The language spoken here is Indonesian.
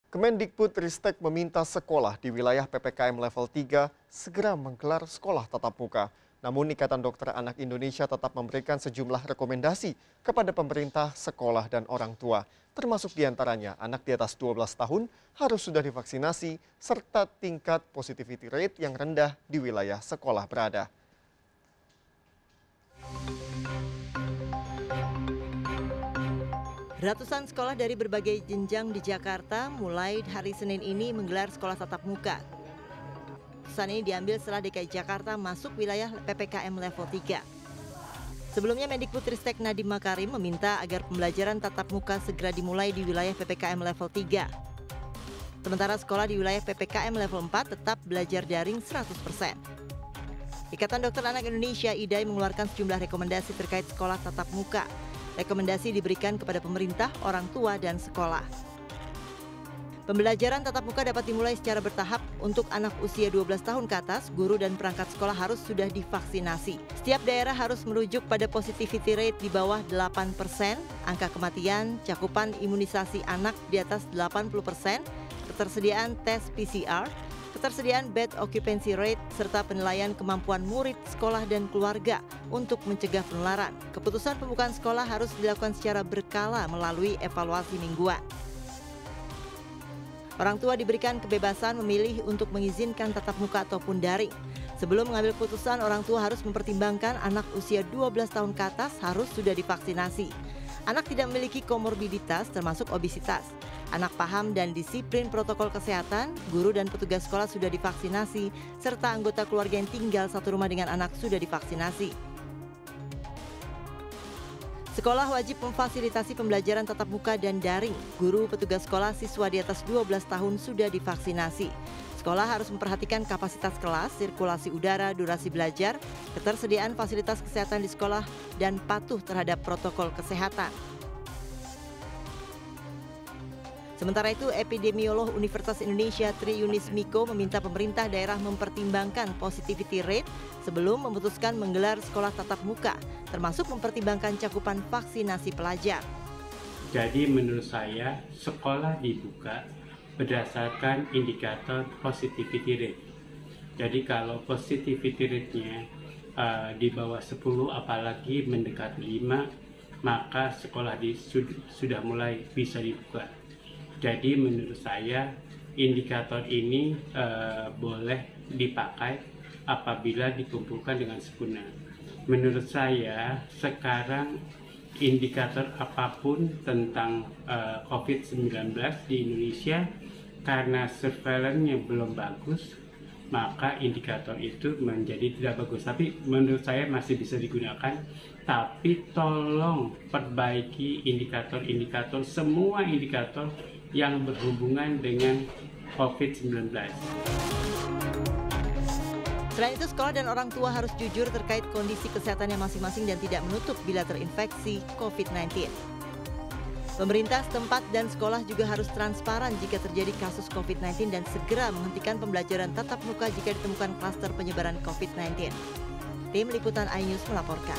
Kemendikbudristek meminta sekolah di wilayah PPKM level 3 segera menggelar sekolah tatap muka. Namun Ikatan Dokter Anak Indonesia tetap memberikan sejumlah rekomendasi kepada pemerintah, sekolah, dan orang tua. Termasuk diantaranya anak di atas 12 tahun harus sudah divaksinasi serta tingkat positivity rate yang rendah di wilayah sekolah berada. Ratusan sekolah dari berbagai jenjang di Jakarta mulai hari Senin ini menggelar sekolah tatap muka. Keputusan ini diambil setelah DKI Jakarta masuk wilayah PPKM level 3. Sebelumnya Mendikbudristek Nadiem Makarim meminta agar pembelajaran tatap muka segera dimulai di wilayah PPKM level 3. Sementara sekolah di wilayah PPKM level 4 tetap belajar daring 100%. Ikatan Dokter Anak Indonesia (IDAI) mengeluarkan sejumlah rekomendasi terkait sekolah tatap muka. Rekomendasi diberikan kepada pemerintah, orang tua, dan sekolah. Pembelajaran tatap muka dapat dimulai secara bertahap. Untuk anak usia 12 tahun ke atas, guru dan perangkat sekolah harus sudah divaksinasi. Setiap daerah harus merujuk pada positivity rate di bawah 8%, angka kematian, cakupan imunisasi anak di atas 80%, ketersediaan tes PCR, ketersediaan bed occupancy rate, serta penilaian kemampuan murid, sekolah, dan keluarga untuk mencegah penularan. Keputusan pembukaan sekolah harus dilakukan secara berkala melalui evaluasi mingguan. Orang tua diberikan kebebasan memilih untuk mengizinkan tatap muka ataupun daring. Sebelum mengambil keputusan, orang tua harus mempertimbangkan anak usia 12 tahun ke atas harus sudah divaksinasi. Anak tidak memiliki komorbiditas termasuk obesitas. Anak paham dan disiplin protokol kesehatan, guru dan petugas sekolah sudah divaksinasi, serta anggota keluarga yang tinggal satu rumah dengan anak sudah divaksinasi. Sekolah wajib memfasilitasi pembelajaran tatap muka dan daring. Guru, petugas sekolah, siswa di atas 12 tahun sudah divaksinasi. Sekolah harus memperhatikan kapasitas kelas, sirkulasi udara, durasi belajar, ketersediaan fasilitas kesehatan di sekolah, dan patuh terhadap protokol kesehatan. Sementara itu, epidemiolog Universitas Indonesia Tri Yunis Miko meminta pemerintah daerah mempertimbangkan positivity rate sebelum memutuskan menggelar sekolah tatap muka, termasuk mempertimbangkan cakupan vaksinasi pelajar. Jadi menurut saya, sekolah dibuka berdasarkan indikator positivity rate. Jadi kalau positivity rate-nya di bawah 10, apalagi mendekati 5, maka sekolah sudah mulai bisa dibuka. Jadi menurut saya indikator ini boleh dipakai apabila dikumpulkan dengan sempurna. Menurut saya sekarang indikator apapun tentang COVID-19 di Indonesia, karena surveillance-nya belum bagus, maka indikator itu menjadi tidak bagus. Tapi menurut saya masih bisa digunakan, tapi tolong perbaiki indikator-indikator, semua indikator yang berhubungan dengan COVID-19. Selain itu, sekolah dan orang tua harus jujur terkait kondisi kesehatannya masing-masing dan tidak menutup bila terinfeksi COVID-19. Pemerintah setempat dan sekolah juga harus transparan jika terjadi kasus COVID-19 dan segera menghentikan pembelajaran tatap muka jika ditemukan klaster penyebaran COVID-19. Tim Liputan iNews melaporkan.